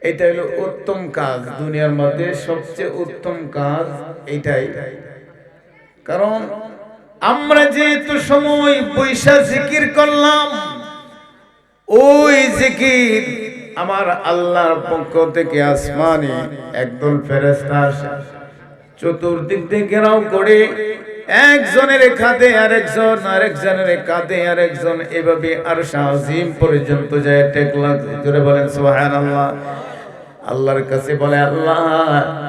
এটা হলো উত্তম কাজ, দুনিয়ার মধ্যে সবচেয়ে উত্তম কাজ এটাই। কারণ আমরা যেহেতু সময় বৈশা জিকির করলাম, ওই জিকির আমার আল্লাহর পক্ষ থেকে আসমানে একদল ফেরেশতা আসে, চতুর্দিক থেকে ঘেরাও করে একজনের কাঁধে আরেকজন, আরেকজনের কাঁধে আরেকজন, এভাবে আরশ আজিম পর্যন্ত যায় টেকলা। জোরে বলেন সুবহানাল্লাহ। আল্লাহর কাছে বলে, আল্লাহ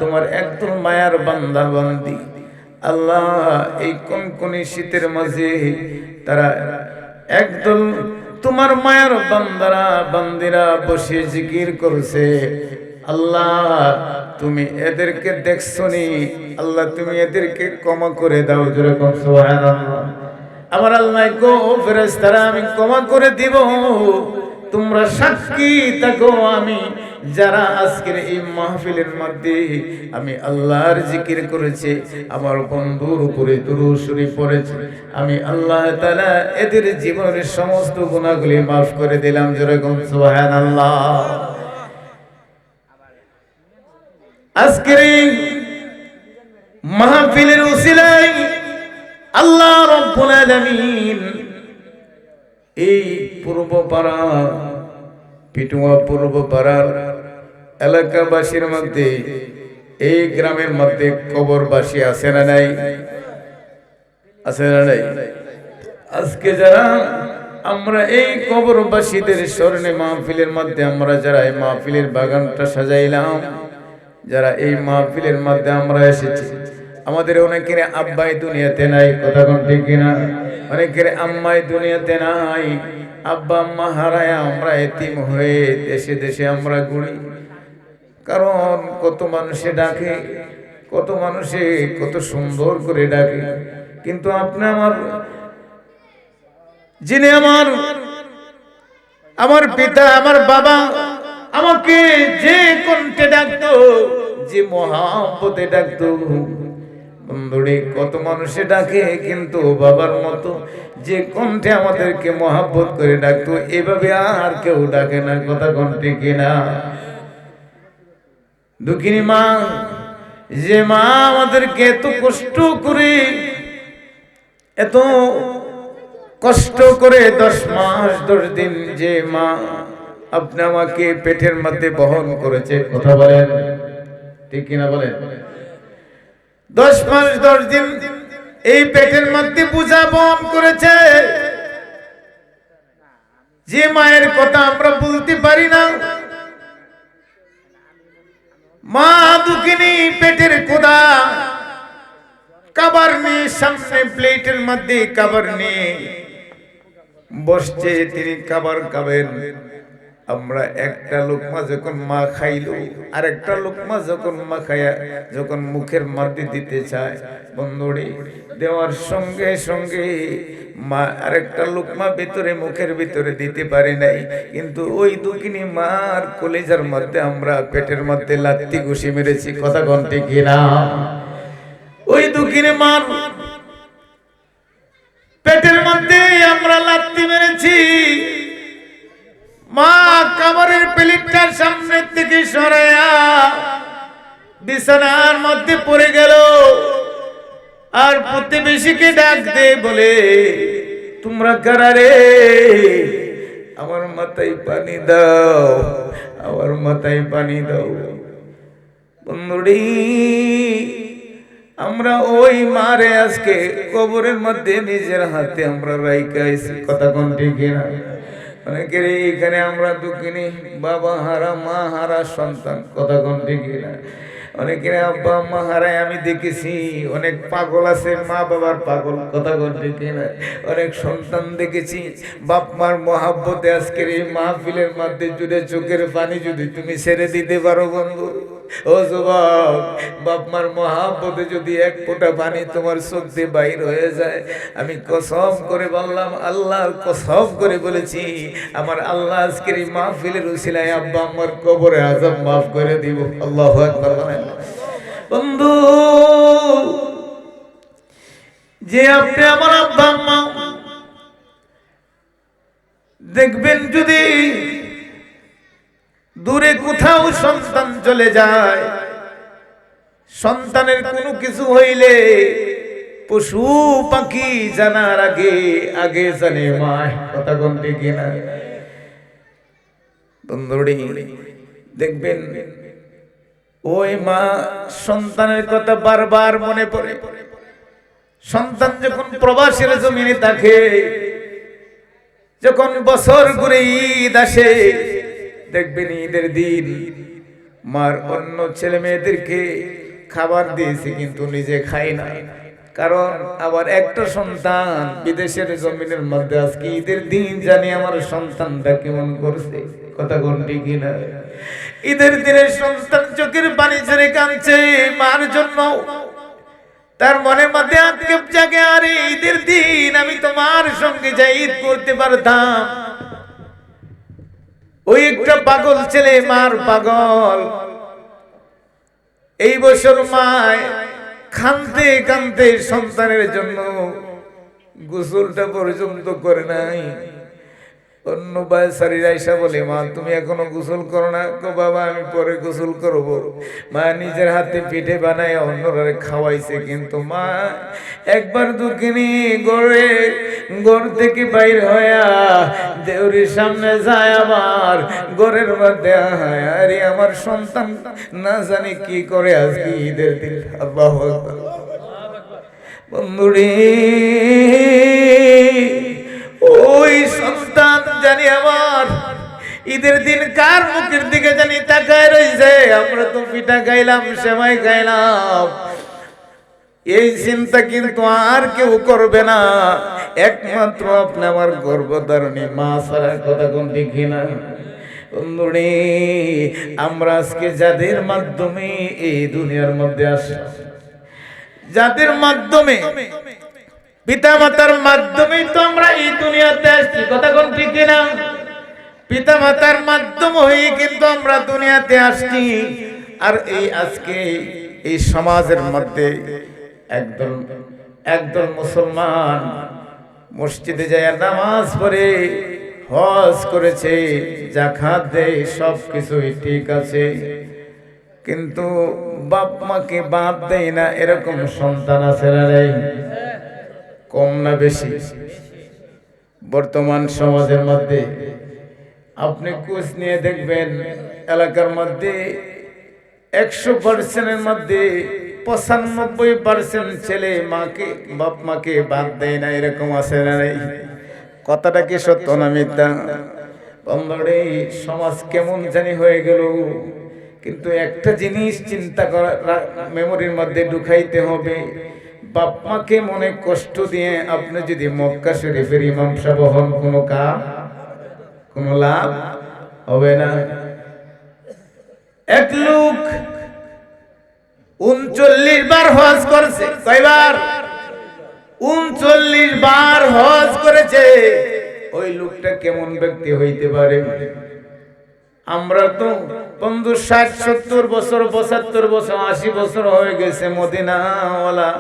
তোমার একদল মায়ার বান্দা বান্দি, আল্লাহ এই কনকনে শীতের মাঝে তারা একদল তোমার মায়ার বান্দারা বান্দিরা বসে জিকির করছে, আল্লাহ তুমি এদেরকে দেখছনি, আল্লাহ তুমি এদেরকে ক্ষমা করে দাও। যেরকম সুবহানাল্লাহ। আমার আল্লাহ গো ফেরেশতারা আমি ক্ষমা করে দিব, তোমরা সাক্ষী থাকো আমি যারা আজকের এই মাহফিলের মধ্যে আমি আল্লাহর জিকির করেছি, আমার বন্ধুর উপরে দুরূদ শরীফ পড়েছি, আমি আল্লাহ তাআলা এদের জীবনের সমস্ত গুনাহগুলি মাফ করে দিলাম। যেরকম সুবহানাল্লাহ। আজকের এই মাহফিলের উসিলায় আল্লাহ রাব্বুল আলামিন এই পূর্বপাড়া পিটুয়া পূর্বপাড়ার এলাকাবাসীর মধ্যে, এই গ্রামের মধ্যে কবরবাসী আছে না নাই? আছে না নাই? আজকে যারা আমরা এই কবরবাসীদের স্মরণে মাহফিলের মধ্যে আমরা যারা এই মাহফিলের বাগানটা সাজাইলাম, যারা এই মাহফিলের মধ্যে আমরা এসেছি, আমাদের অনেকের আব্বাই দুনিয়াতে নাই, কথা কোন ঠিক কিনা? অনেকের আম্মাই দুনিয়াতে নাই, আব্বা আম্মা হারায় আমরা এতিম হয়ে দেশে দেশে আমরা ঘুরি। কারণ কত মানুষে ডাকে, কত মানুষে কত সুন্দর করে ডাকে, কিন্তু আপনি আমার যিনি আমার পিতা আমার বাবা আমাকে যে কণ্ঠে ডাকতো, যে মহাব্বতে ডাকতো, বন্ধুরে কত মানুষে ডাকে, কিন্তু বাবার মতো যে কণ্ঠে আমাদেরকে মহাব্বত করে ডাকতো এভাবে আর কেউ ডাকে না। কথা কণ্ঠে কিনা? দুঃখিনী মা, যে মা আমাদেরকে এত কষ্ট করে এত কষ্ট করে 10 মাস 10 দিন যে মা আপনি আমাকে পেটের মধ্যে বহন করেছে, কথা বলেন ঠিক কিনা বলেন? 10 মাস 10 দিন এই পেটের মধ্যে বোঝা বহন করেছে, যে মায়ের কথা আমরা বলতে পারি না। মা দুঃখিনী পেটের ক্ষুধা, খাবার নিয়ে সামনে প্লেটের মধ্যে খাবার নিয়ে বসছে, তিনি খাবার খাবেন। আমরা একটা লোকমা যখন মা খাইলো, আর একটা লোকমা যখন মা খায়া যখন মুখের মধ্যে দিতে চায়, বন্ধুরে দেওয়ার সঙ্গে সঙ্গে মা আরেকটা লোকমা ভিতরে মুখের ভিতরে দিতে পারে নাই, কিন্তু ওই দুঃখিনী মার কলেজার মধ্যে আমরা পেটের মধ্যে লাত্তি ঘুষি মেরেছি। কথা কন্টি কিনা? ওই দুঃখিনী মার পেটের মধ্যে আমরা লাত্তি মেরেছি। মা খাবারের প্লেটটার সামনে থেকে সরাইয়া বিছানার মধ্যে পড়ে গেল, আর প্রতিবেশীকে ডাক দে বলে, তোমরা কারা রে? আমার মাথায় পানি দাও, আমার মাথায় পানি দাও। বন্ধুরি আমরা ওই মারে আজকে কবরের মধ্যে নিজের হাতে আমরা রাইখা আইছি। কথা কোন ঠিক না? অনেকের এইখানে আমরা দুঃখিনী বাবা হারা মা হারা সন্তান। কথা কোন ঠিক না? অনেকের আব্বা আম্মা হারায় আমি দেখেছি। অনেক পাগল আছে মা বাবার পাগল। কথা কোন ঠিক না? অনেক সন্তান দেখেছি বাপ মার মহাব্বতে আজকের এই মাহফিলের মধ্যে জুড়ে চোখের পানি যদি তুমি ছেড়ে দিতে পারো বন্ধু, ও যুবক, বাপ মার মহাব্বতে যদি এক ফোঁটা পানি তোমার চোখ দিয়ে বাইর হয়ে যায়, আমি কসম করে বললাম, আল্লাহর কসম করে বলেছি, আমার আল্লাহ আজকের এই মাহফিলের উসিলায় আব্বা আম্মার কবরে আযাব মাফ করে দিব। আল্লাহু আকবার বলেন। বন্ধু, যে আপনি আমার আব্বা আম্মা দেখবেন যদি দূরে কোথাও সন্তান চলে যায়, সন্তানের কোনো কিছু হইলে পশু পাখি জানার আগে আগে জানে মা। কথা কোন ঠিক না বন্ধুরি? দেখবেন ওই মা সন্তানের কথা বারবার মনে পড়ে। সন্তান যখন প্রবাসের জমিনে থাকে, যখন বছর ঘুরে ঈদ আসে, দেখবেন ঈদের দিন মার অন্য ছেলে মেয়েদেরকে খাবার দিয়েছে কিন্তু নিজে খায় না। কারণ আবার একটা সন্তান বিদেশের জমিনের মধ্যে আজকে ঈদের দিন জানি আমার সন্তানটা কেমন করছে। কথা কোন ঠিক না? ঈদের দিনে সন্তান চোখের পানি ছেড়ে কাঁদছে মার জন্য। তার মনের মধ্যে আক্ষেপ জাগে, আরে ঈদের দিন আমি তোমার সঙ্গে যাই ঈদ করতে পারতাম। ওই একটা পাগল ছেলে মার পাগল। এই বছর মায় কাঁদতে কাঁদতে সন্তানের জন্য গোসলটা পর্যন্ত করে নাই। অন্য বাচ্চারা এসে বলে, মা তুমি এখনো গোসল করো না? কো বাবা আমি পরে গোসল করব। মা নিজের হাতে পিঠে বানায় অন্যরা খাওয়াইছে, কিন্তু মা একবার দুঃখিনী ঘর থেকে বাইর হইয়া দেউরির সামনে যায়, আবার ঘরের মধ্যে আরে আমার সন্তান না জানি কি করে আজকে ঈদের দিন। আল্লাহু আকবার। বন্ধুরে ওই সন্তান জানি আমার ঈদের দিন কার মুখের দিকে জানি তাকায় রয়েছে। আমরা তো পিঠা খাইলাম, সেমাই খাইলাম, এই চিন্তা কিন্তু আর কেউ করবে না, একমাত্র আপনি আমার গর্ভধারণী মা ছাড়া। কথা কোন ঠিক না বন্ধুরে? আমরা আজকে যাদের মাধ্যমে এই দুনিয়ার মধ্যে আসি, যাদের মাধ্যমে পিতা মাতার মাধ্যমে তো আমরা এই দুনিয়াতে আসছি। কথা কোন ঠিক না? পিতা মাতার মাধ্যম হয়ে কিন্তু আমরা দুনিয়াতে আসছি। আর এই আজকে এই সমাজের মধ্যে একদল মুসলমান মসজিদে যায়, নামাজ পড়ে, হজ করেছে, যাকাত দেয়, সব কিছুই ঠিক আছে, কিন্তু বাপ মাকে বাদ দেয় না। এরকম সন্তান আছে না? কম না বেশি? বর্তমান সমাজের মধ্যে আপনি খোঁজ নিয়ে দেখবেন, এলাকার মধ্যে 100%-এর মধ্যে 95% ছেলে বাপ মাকে বাদ দেয় না। এরকম আছে না? কথাটা কি সত্য না মিথ্যা? বন্ধুরে সমাজ কেমন জানি হয়ে গেল। কিন্তু একটা জিনিস চিন্তা করা, মেমোরির মধ্যে ঢুকাইতে হবে, বাপ মাকে মনে কষ্ট দিয়ে আপনি যদি মক্কা শরীফের ইমাম সাহেব হন, কোনো লাভ হবে না। এক লোক 39 বার হজ করেছে। কয়বার? 39 বার হজ করেছে। ওই লোকটা কেমন ব্যক্তি হইতে পারে? আমরা তো 50, 60, 70 বছর, 75 বছর, 80 বছর হয়ে গেছে মদিনাওয়ালা।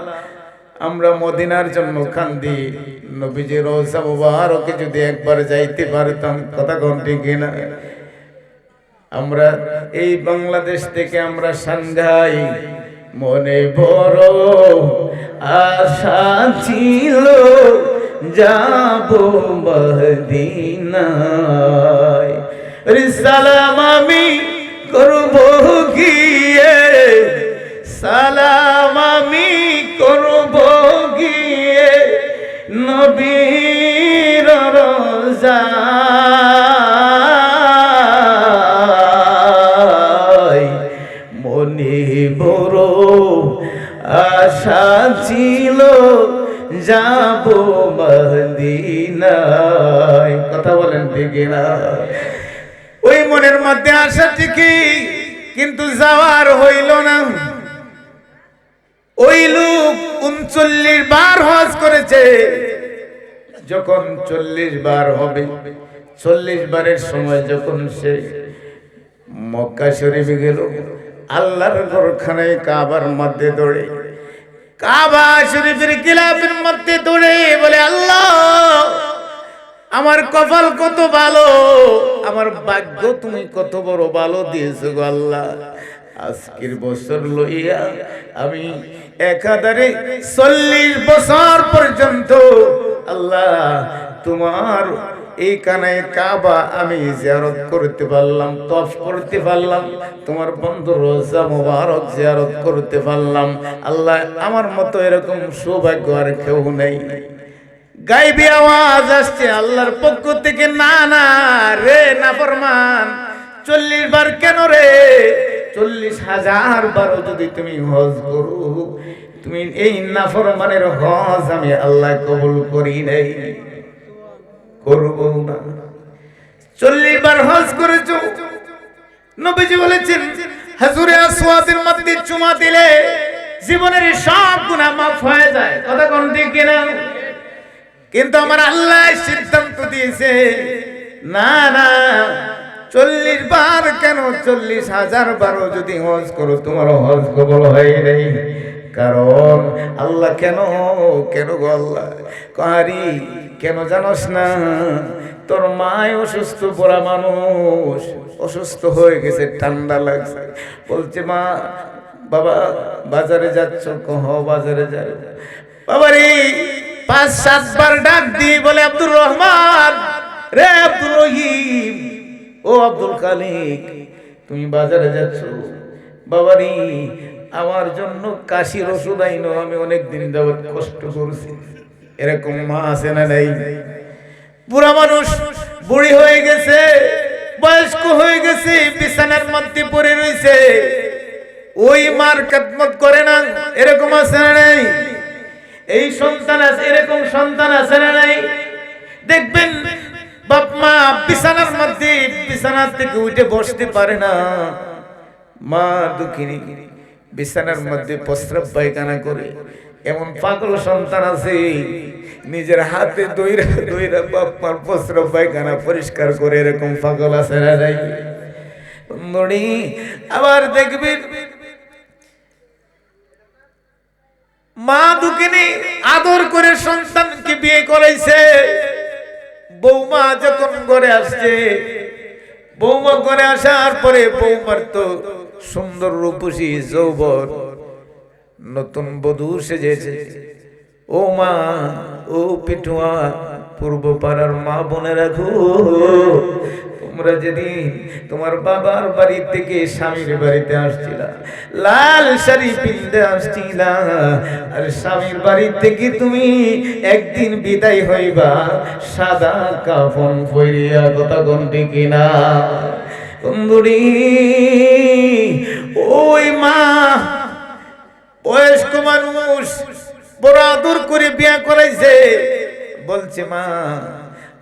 আমরা মদিনার জন্য কান্দি। নবীজি রওজা মুবারকে যদি একবার যাইতে পারতাম। কথা কোন ঠিক না? আমরা এই বাংলাদেশ থেকে আমরা সাংঘাই, মনে বড় আশা ছিল যাব মদিনায়। সালাম আমি করব গিয়ে, সালাম আমি করব গিয়ে নবীর রওজায়। মনে বড় আশা ছিল যাব মদিনায়। কথা বলেন ঠিক না? ওই মনের মধ্যে আশা ঠিকই, কিন্তু যাওয়ার হইল না। ওই লোক 39 বার হজ করেছে। যখন 40 বার হবে, 40 বারের সময় যখন সে মক্কা শরীফে গেল, আল্লাহর ঘরখানায় কাবার মধ্যে দৌড়ে, কাবা শরীফের গিলাফের মধ্যে দৌড়ে বলে, আল্লাহ আমার কপাল কত ভালো, আমার ভাগ্য তুমি কত বড় ভালো দিয়েছো গো আল্লাহ। আজকের বছর লইয়া আমি একাধারে 40 বছর পর্যন্ত আল্লাহ তোমার এই কানায় কাবা আমি জিয়ারত করতে পারলাম, তওয়াফ করতে পারলাম, তোমার বন্ধু রোজা মোবারক জিয়ারত করতে পারলাম। আল্লাহ আমার মতো এরকম সৌভাগ্য আর কেউ নেই। গায়বী আওয়াজ আসছে আল্লাহর পক্ষ থেকে, না না রে নাফরমান, 40 বার কেন রে, 40,000 বারও যদি তুমি হজ করো, তুমি এই নাফরমানের হজ আমি আল্লাহ কবুল করি নাই, করব না। 40 বার হজ করেছো। নবীজি বলেছেন হাজরে আসওয়াদের মধ্যে চুমা দিলে জীবনের সব গুনাহ মাফ হয়ে যায়। কথা কোন ঠিক কিনা? কিন্তু আমার আল্লাহ সিদ্ধান্ত দিয়েছে, না না 40 বার কেন, 40,000 বারও যদি হজ করো তোমার হজ কবুল হয় নাই। কারণ আল্লাহ কেন কেন গো আল্লাহ কারি কেন জানোস না? তোর মায় অসুস্থ, বুড়া মানুষ অসুস্থ হয়ে গেছে, ঠান্ডা লাগছে, বলছে মা বাবা বাজারে যাচ্ছ? কহ বাজারে যাই। বাবারে 5-7 বার ডাক দিয়ে বলে আব্দুর রহমান রে, আব্দুর রহিম, ও আব্দুল খালিক, তুমি বাজারে যাচ্ছ? বাবারি আমার জন্য কাশির ওষুধ আইনো, আমি অনেক দিন যাবত কষ্ট করছি। এরকম মা আছে না নাই? বুড়া মানুষ, বুড়ি হয়ে গেছে, বয়স্ক হয়ে গেছে, বিছানার মধ্যে পড়ে রয়েছে, ওই মার খেদমত করে না, এরকম আছে না নাই? এই সন্তান আছে, এরকম সন্তান আছে না নাই? দেখবেন বাপ মা বিছানার মধ্যে বিছানা থেকে উঠে বসতে পারে না, মা দুঃখিনী বিছানার মধ্যে প্রস্রাব পায়খানা করে। এমন পাগল সন্তান আছে, নিজের হাতে দইরা দইরা বাপ মার প্রস্রাব পায়খানা পরিষ্কার করে, এরকম পাগল আছে না নাই? আবার দেখবেন মা দুঃখিনী আদর করে সন্তানকে বিয়ে করাইছে, বৌমা যখন ঘরে আসছে, বৌমা ঘরে আসার পরে বৌমার তো সুন্দর রূপসী যৌবন, নতুন বধূ সেজেছে। ও মা, ও পিঠুয়া, পূর্ব পাড়ার মা বোনেরা গো, তোমরা যেদিন তোমার বাবার বাড়ি থেকে স্বামীর বাড়িতে আসছিলা, লাল শাড়ি পিনতে আসছিলা, আর স্বামীর বাড়ি থেকে তুমি একদিন বিদায় হইবা সাদা কাফন পরিয়া। কথা কোনটি কিনা বন্ধুরি? ওই মা বয়স্ক মানুষ বড় আদর করে বিয়া করাইছে, বলছে মা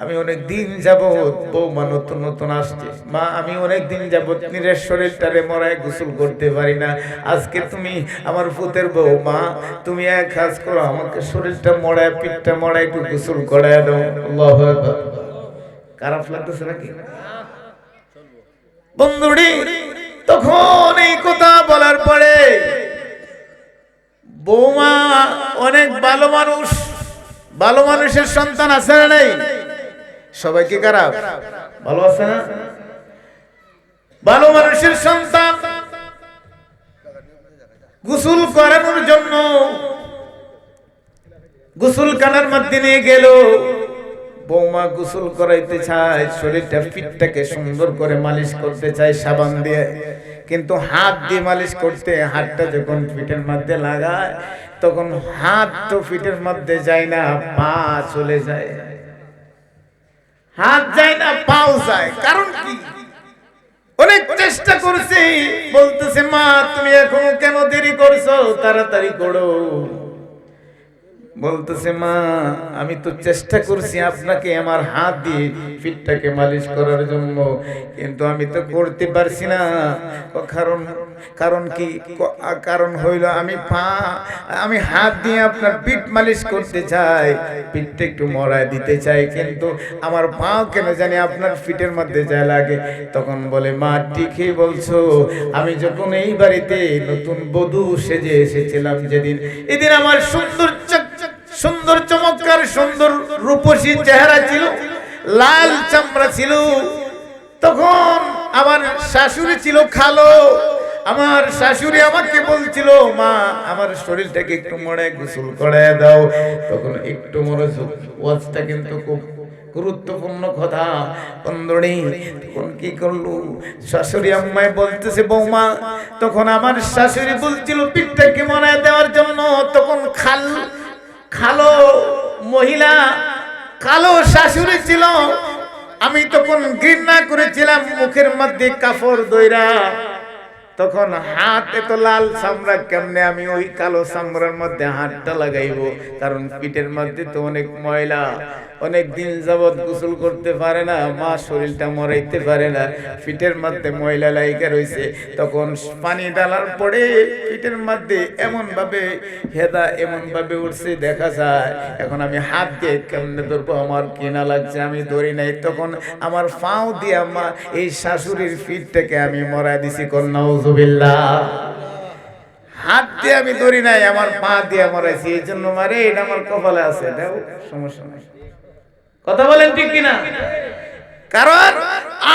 আমি অনেক দিন যাবত, বৌমা নতুন নতুন আসছে, মা আমি অনেক দিন যাবত নিজের শরীরটারে মরায় গোসল করতে পারি না, আজকে তুমি আমার পুতের বউ, মা তুমি এক কাজ করো, আমাকে শরীরটা মরায়, পিঠটা মরায় একটু গোসল করায় দাও। আল্লাহু আকবার। খারাপ লাগতেছে নাকি বন্ধুরি? তখন এই কথা বলার পরে বৌমা অনেক ভালো মানুষ, ভালো মানুষের সন্তান আছে না নাই? সবাই কি খারাপ? ভালো আছে না? ভালো মানুষের সন্তান গোসল করানোর জন্য গোসলখানার মধ্যে নিয়ে গেল। বৌমা গোসল করাইতে চায়, শরীরটা পিঠটাকে সুন্দর করে মালিশ করতে চায় সাবান দিয়ে, কিন্তু হাত দিয়ে মালিশ করতে, হাতটা যখন পিঠের মধ্যে লাগায় তখন হাত তো পিঠের মধ্যে যায় না, পা চলে যায়। হাত যায় না, পাও যায়। কারণ কি? অনেক চেষ্টা করছি, বলতেছে মা তুমি এখনো কেন দেরি করছো, তাড়াতাড়ি করো। বলতেছে মা আমি তো চেষ্টা করছি আপনাকে আমার হাত দিয়ে পিঠটাকে মালিশ করার জন্য, কিন্তু আমি তো করতে পারছি না। কারণ কি? কারণ হইল আমি হাত দিয়ে আপনার পিঠ মালিশ করতে চাই, পিঠটা একটু মরায় দিতে চাই, কিন্তু আমার পা কেন জানি আপনার পিঠের মধ্যে যায় লাগে। তখন বলে মা ঠিকই বলছো, আমি যখন এই বাড়িতে নতুন বধূ সেজে এসেছিলাম যেদিন, এদিন আমার সুন্দর চমৎকার সুন্দর রূপসী চেহারা ছিল, লাল চামড়া ছিল, তখন আমার শাশুড়ি ছিল খালো, আমার শাশুড়ি আমাকে বলছিল, মা আমার শরীরটাকে একটু মনে গোসল করে দাও। তখন একটু মনোযোগ, ওয়াজটা কিন্তু খুব গুরুত্বপূর্ণ কথা বন্ধুরি। তখন কি করলো, শাশুড়ি আম্মায় বলতেছে বৌমা, তখন আমার শাশুড়ি বলছিল পিঠটাকে মনে দেওয়ার জন্য। তখন খালো মহিলা, কালো শাশুড়ি ছিল। আমি তখন ঘৃণা করেছিলাম মুখের মধ্যে কাপড় দইরা। তখন হাত এত লাল চামড়া, কেমনে আমি ওই কালো চামড়ার মধ্যে হাতটা লাগাইবো? কারণ পিঠের মধ্যে তো অনেক ময়লা, অনেক দিন যাবৎ গোসল করতে পারে না, মা শরীরটা মরাইতে পারে না, পিঠের মধ্যে ময়লা লাইকা রয়েছে। তখন পানি ডালার পরে পিঠের মধ্যে এমন ভাবে হেদা এমন ভাবে উঠছে দেখা যায়। এখন আমি হাত দিয়ে কেমনে ধরবো, আমার কিনা লাগছে, আমি ধরি নাই। তখন আমার পাও দিয়ে মা এই শাশুড়ির পিঠটাকে আমি মরাই দিছি। নাউজুবিল্লাহ। হাত দিয়ে আমি ধরি নাই, আমার পা দিয়ে মরাইছি। এই জন্য মারে, এটা আমার কপালে আছে, দাও সমস্যা নাই। কথা বলেন ঠিক কিনা? কারণ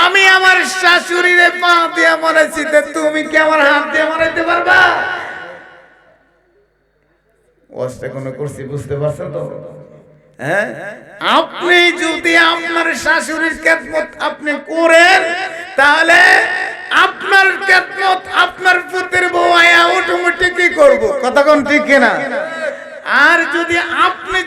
আমি আমার শাশুড়ির পা দিয়ে মরাইছি, তুমি কি আমার হাত দিয়ে মরাইতে পারবা? ওয়াজটা কোন করছি বুঝতে পারছেন তো? হ্যাঁ, আপনি যদি আপনার শাশুড়ির খেদমত আপনি করেন, তাহলে আপনার খেদমত আপনার পুত্রের বউ আয়া অটোমেটিকই করব। কথা কোন ঠিক কিনা? আর যদি আপনি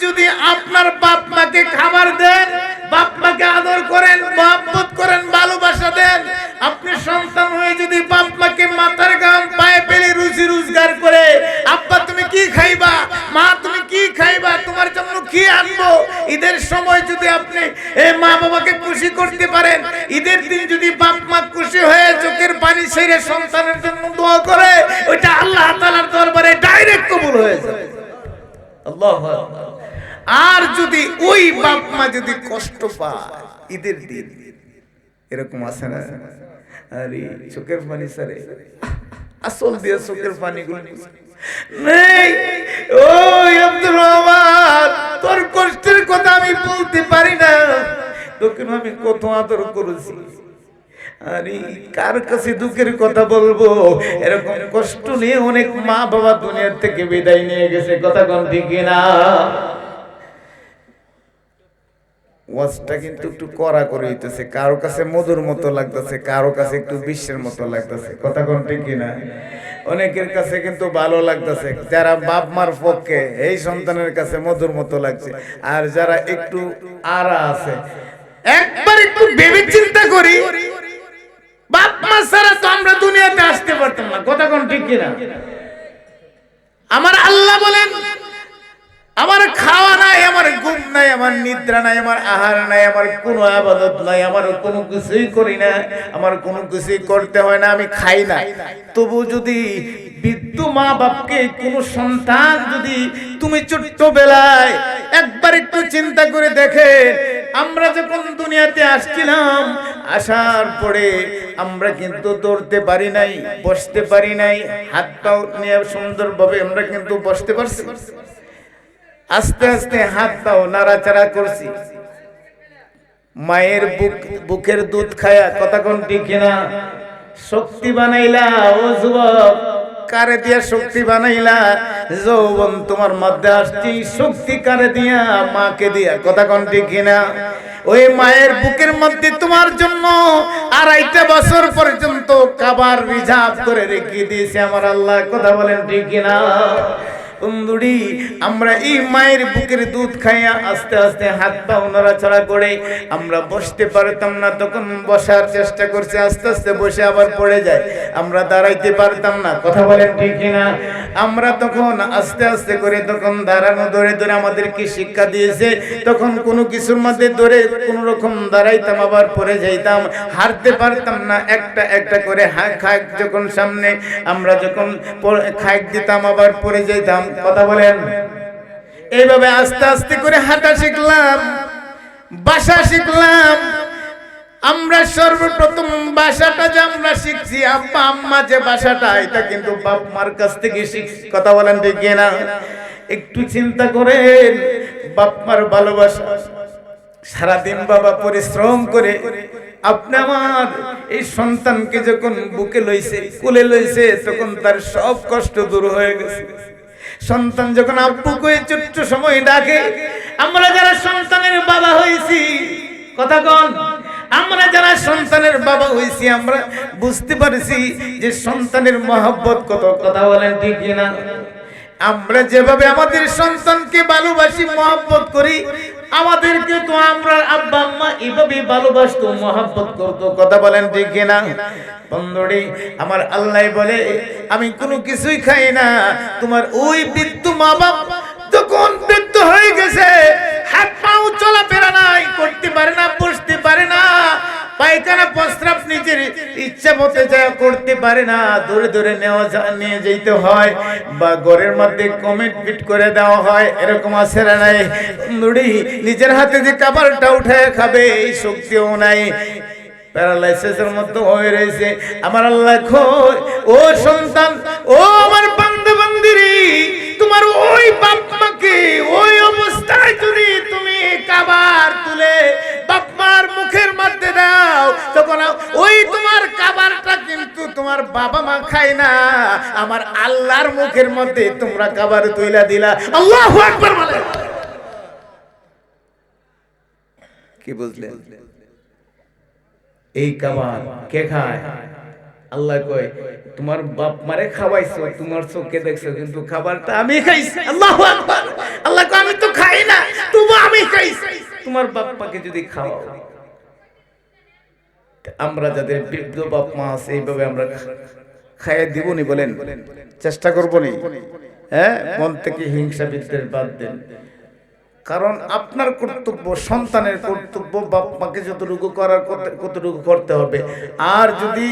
আপনার বাপ মাকে খাবার দেন, বাপ মাকে আদর করেন, মহব্বত করেন, ভালোবাসা দেন, আপনি সন্তান হয়ে যদি বাপ মাকে মাথার ঘাম পায়ে ফেলে রুজি রোজগার করে, আব্বা তুমি কি খাইবা, মা তুমি কি খাইবা, তোমার জন্য কি আনবো, ঈদের সময় যদি আপনি মা বাবাকে খুশি করতে পারেন, ঈদের দিন যদি বাপ মা খুশি হয়ে চোখের পানি ছেড়ে সন্তানের জন্য দোয়া করে, ওইটা আল্লাহ তাআলার দরবারে ডাইরেক্ট কবুল হয়ে যায়। আল্লাহু আকবার। আর যদি ওই বাপ মা যদি কষ্ট পায় ঈদের দিন, এরকম আছে না, আরে চোখের পানি ছাড়ে, আসল দিয়ে চোখের পানি গুলো নেই। ওই আব্দুর রহমান, তোর কষ্টের কথা আমি বলতে পারি না, তোকে আমি কত আদর করেছি, আরে কার কাছে দুঃখের কথা বলবো? এরকম কষ্ট নিয়ে অনেক মা বাবা দুনিয়ার থেকে বিদায় নিয়ে গেছে। কথা কোন ঠিক কিনা? ওয়াজটা কিন্তু একটু কড়া করে হইতেছে, কারো কাছে মধুর মতো লাগতেছে, কারো কাছে একটু বিশ্বের মতো লাগতেছে। কথা কোন ঠিক কিনা? অনেকের কাছে কিন্তু ভালো লাগতেছে, যারা বাপ মার পক্ষে এই সন্তানের কাছে মধুর মতো লাগছে। আর যারা একটু আরা আছে, একবার একটু ভেবে চিন্তা করি, বাপ মা ছাড়া তো আমরা দুনিয়াতে আসতে পারতাম না। কথা কোন ঠিক কিনা? আমার আল্লাহ বলেন, আমার খাওয়া নাই, আমার ঘুম নাই, আমার নিদ্রা নাই, আমার আহার নাই, আমার কোনো ইবাদত নাই, আমার কোনো কিছুই করি না, আমার কোনো কিছুই করতে হয় না, আমি খাই না। তবু যদি বৃদ্ধ মা বাপকে কোন সন্তান যদি তুমি ছোট্টবেলায় একবার একটু চিন্তা করে দেখেন, আমরা যখন দুনিয়াতে আসছিলাম, আসার পরে আমরা কিন্তু দৌড়তে পারি নাই, বসতে পারি নাই, হাত পাও নিয়ে সুন্দরভাবে আমরা কিন্তু বসতে পারছি। আস্তে আস্তে হাত পাও নাড়াচাড়া করছি, মায়ের বুকের দুধ খায়া। কথা কোন ঠিক কিনা? শক্তি বানাইলা ও যুবক, কারে দিয়া শক্তি বানাইলা? যৌবন তোমার মধ্যে আসছি, শক্তি কারে দিয়া? মাকে দিয়া। কথা কোন ঠিক কিনা? ওই মায়ের বুকের মধ্যে তোমার জন্য 2.5 বছর পর্যন্ত খাবার রিজার্ভ করে রেখে দিয়েছে আমার আল্লাহ। কথা বলেন ঠিক কিনা? বন্ধুরি, আমরা এই মায়ের বুকের দুধ খাইয়া আস্তে আস্তে হাত পা নড়াচড়া করে আমরা বসতে পারতাম না, তখন বসার চেষ্টা করছে, আস্তে আস্তে বসে আবার পড়ে যায়, আমরা দাঁড়াইতে পারতাম না। কথা বলেন ঠিক কিনা? আমরা তখন আস্তে আস্তে করে তখন দাঁড়ানো ধরে ধরে আমাদেরকে শিক্ষা দিয়েছে, তখন কোনো কিছুর মধ্যে ধরে কোনো রকম দাঁড়াইতাম, আবার পড়ে যাইতাম, হাঁটতে পারতাম না, একটা একটা করে খাক যখন সামনে আমরা যখন খাক দিতাম আবার পড়ে যাইতাম। কথা বলেন। এইভাবে আস্তে আস্তে করে হাঁটা শিখলাম, বাসা শিখলাম। আমরা সর্বপ্রথম বাসাটা যে আমরা শিখছি, আব্বা আম্মা যে বাসাটা, এটা কিন্তু বাপ মার কাছ থেকে শিখছি। কথা বলেন ঠিক কিনা? একটু চিন্তা করেন, বাপ মার ভালোবাসা সারাদিন বাবা পরিশ্রম করে আপনি আমার এই সন্তানকে যখন বুকে লইছে, কোলে লইছে, তখন তার সব কষ্ট দূর হয়ে গেছে। সন্তান যখন আব্বু কয়ে ছোট্ট সময় ডাকে, আমরা যারা সন্তানের বাবা হইছি, কথা কন, আমরা যারা সন্তানের বাবা হইছি, আমরা বুঝতে পারছি যে সন্তানের মহব্বত কত। কথা বলেন ঠিক কিনা? আমরা যেভাবে আমাদের সন্তানকে ভালোবাসি, মহব্বত করি, আমাদেরকে তো আমরা আব্বা আম্মা এভাবে ভালোবাসতো, মহব্বত করতো। কথা বলেন ঠিক কিনা? বন্ধুরি আমার, আল্লাহ বলে আমি কোনো কিছুই খাই না। তোমার ওই বৃদ্ধ মা বাপ যখন বৃদ্ধ হয়ে গেছে, হাত পাও চলাফেরা নাই, করতে পারে না, বসতে পারে না, পায়খানা প্রস্রাব নিজের ইচ্ছা মতো যা করতে পারে না, দূরে দূরে নিয়ে যেতে হয়, বা ঘরের মধ্যে কমেন্ট ফিট করে দেওয়া হয়, এরকম আছে না নাই? নিজের হাতে যে খাবারটা উঠায় খাবে এই শক্তিও নাই, প্যারালাইসিসের মতো হয়ে রয়েছে। আমার আল্লাহ কই, ও সন্তান, ও আমার বান্দা বান্দিরি, তোমার ওই বাপ মাকে ওই অবস্থায় যদি তুমি খাবার তুলে বাপ মার মুখের মধ্যে দাও, তখন ওই তোমার খাবারটা কিন্তু তোমার বাবা মা খায় না, আমার আল্লাহর মুখের মধ্যে তোমরা খাবার তুইলা দিলা। আল্লাহু আকবার বলে। কি বুঝলেন? এই খাবার কে খায়? আল্লাহ কয়, তোমার বাপ মারে খাওয়াইছো, তোমার চোখে দেখছো, কিন্তু খাবারটা আমি খাইছি। আল্লাহু আকবার। আল্লাহ কয়, আমি তো খাই না, তবু আমি খাইছি। তোমার বাপ মাকে যদি খাওয়াও, আমরা যাদের বৃদ্ধ বাপ মা আছে, এইভাবে আমরা খাইয়ে দিবনি? বলেন, চেষ্টা করবো নি? হ্যাঁ, মন থেকে হিংসা বিদ্বেষ বাদ দেন। কারণ আপনার কর্তব্য, সন্তানের কর্তব্য বাপ মাকে যতটুকু করার কতটুকু করতে হবে। আর যদি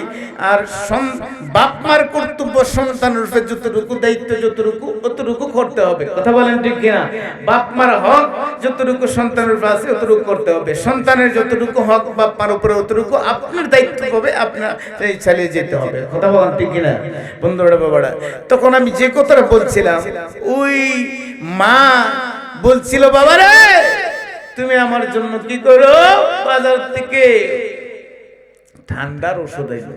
বাপ মার কর্তব্য সন্তানের উপরে যতটুকু দায়িত্ব, যতটুকু অতটুকু করতে হবে। কথা বলেন ঠিক কিনা? বাপ মার হক যতটুকু সন্তানের উপরে আছে অতটুকু করতে হবে। সন্তানের যতটুকু হক বাপ মার উপরে অতটুকু আপনার দায়িত্ব হবে, আপনার চালিয়ে যেতে হবে। কথা বলেন ঠিক কিনা? বন্ধুরা বাবারা, তখন আমি যে কথাটা বলছিলাম, ওই মা বলছিল, বাবা রে তুমি আমার জন্য কি করো, বাজার থেকে ঠান্ডার ওষুধ আইলো।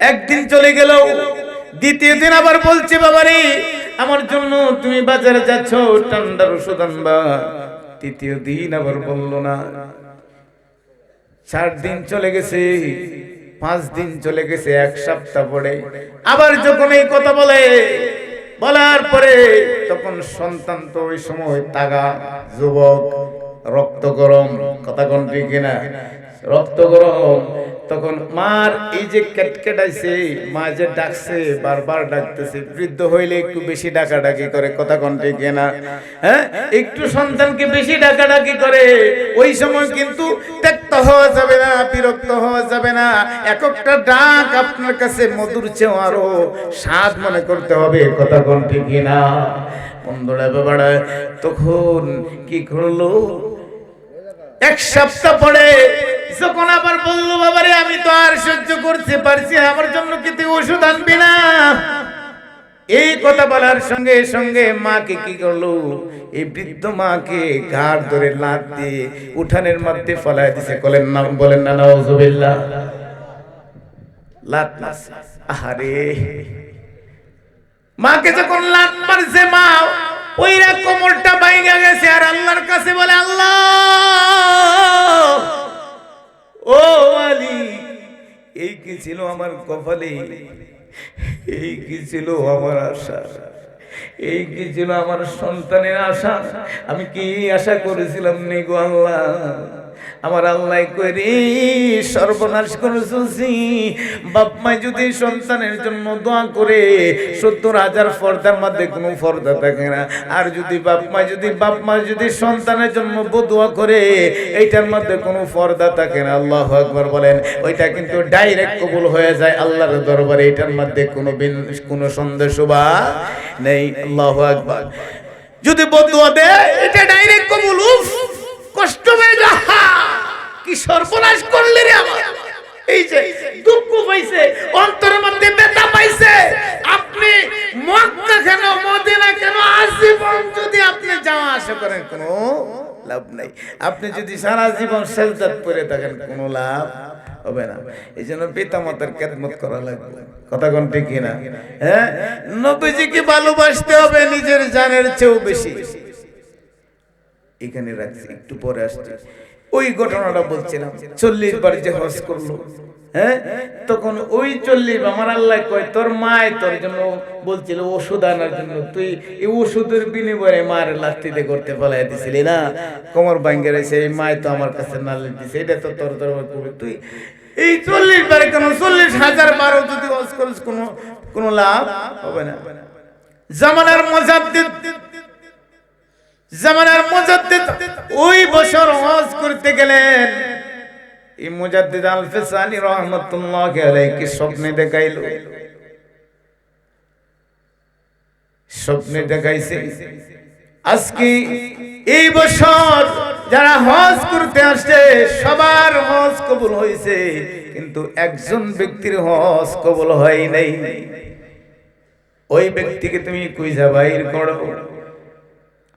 একদিন চলে গেল, দ্বিতীয় দিন আবার বলছে, বাবা রে আমার জন্য তুমি বাজারে যাচ্ছ, ঠান্ডার ওষুধ আনবা। তৃতীয় দিন আবার বললো না। 4 দিন চলে গেছে, 5 দিন চলে গেছে, 1 সপ্তাহ পরে আবার যখন এই কথা বলার পরে, তখন সন্তান তো ওই সময় তাগা যুবক, রক্ত গরম। কথা কোন ঠিক কিনা? রক্ত গরম। তখন মার এই যে কেটকেটাইছে, মা যে ডাকছে, বারবার ডাকতেছে। বৃদ্ধ হইলে একটু বেশি ডাকাডাকি করে। কথা কোন ঠিক কিনা? হ্যাঁ, একটু সন্তানকে বেশি ডাকাডাকি করে। ওই সময় কিন্তু ত্যক্ত হওয়া যাবে না, বিরক্ত হওয়া যাবে না। এক একটা ডাক আপনার কাছে মধুর চেয়েও আরো স্বাদ মনে করতে হবে। কথা কোন ঠিক কিনা? বন্ধুরা বাবারা, তখন কি করলো? 1 সপ্তাহ পরে যখন আবার বললো, বাবারে আমি তো আর সহ্য করতে পারছি, আমার জন্য কি তুই ওষুধ আনবি না? এই কথা বলার সঙ্গে সঙ্গে মাকে কি করলো? এই বৃদ্ধ মাকে ঘাড় ধরে লাথ দিয়ে উঠানের মধ্যে ফেলায় দিছে। বলেন না নাউজুবিল্লাহ। লাথ মারছে। আহারে, মাকে যখন লাথ মারছে, মা ওইরা কোমরটা বাইঙ্গা গেছে, আর আল্লাহর কাছে বলে, আল্লাহ ও আলী, এই কি ছিল আমার কপালে, এই কি ছিল আমার আশা, এই কি ছিল আমার সন্তানের আশা, আমি কি আশা করেছিলাম নে গো আল্লাহ। আমার আল্লাহ কইরে সর্বনাশ করেছি। বাপ মা যদি সন্তানের জন্য দোয়া করে 70,000 পর্দার মধ্যে কোনো পর্দা থাকে না। আর যদি বাপ মা যদি সন্তানের জন্য বদুয়া করে, এইটার মধ্যে কোনো পর্দা থাকে না। আল্লাহু আকবার বলেন। ওইটা কিন্তু ডাইরেক্ট কবুল হয়ে যায় আল্লাহর দরবারে। এটার মধ্যে কোনো সন্দেহ বা নেই। আল্লাহু আকবার। যদি বদুয়া দেয়, এটা ডাইরেক্ট কবুল। উফ, কষ্ট হয়ে যায়, কি সর্বনাশ করলি রে আমার। এই যে দুঃখ পাইছে, অন্তরের মধ্যে ব্যথা পাইছে। আপনি মক্কা কেন, মদিনা কেন, আজীবন যদি আপনি যাওয়া আসা করেন, কোনো লাভ নাই। আপনি যদি সারা জীবন সেজদাত পড়ে থাকেন কোনো লাভ হবে না। এই জন্য পিতা মাতার খেদমত করা লাগবে। কথা কোন ঠিক কিনা? হ্যাঁ, নবীজিকে ভালোবাসতে হবে নিজের জানের চেয়েও বেশি। এখানে রাখছি, একটু পরে আসছি। ওই ঘটনাটা বলছিলাম, 40 বার যে হজ করলো, হ্যাঁ, তখন ওই 40 আমার আল্লাহ কয় তোর মায় তোর জন্য বলছিল ওষুধ আনার জন্য, তুই এই ওষুধের বিনিময়ে মার লাত্তিতে করতে ফলাই দিছিলি না, কোমর ভাঙ্গে রয়েছে, এই মায় তো আমার কাছে নালিশ দিছে, এটা তো তোর দরবার করবে। তুই এই 40 বারে কেন 40,000 বারও যদি হজ করিস কোনো লাভ হবে না। জামানার মুজাদ্দিদ ওই বছর হজ করতে গেলেন। এই মুজাদ্দিদ আল ফিসানি রাহমাতুল্লাহি আলাইহি স্বপ্নে দেখাইছে আজকে এই বছর যারা হজ করতে আসছে সবার হজ কবুল হয়েছে, কিন্তু একজন ব্যক্তির হজ কবুল হয় নাই। ওই ব্যক্তিকে তুমি খুঁজে বাইর করো।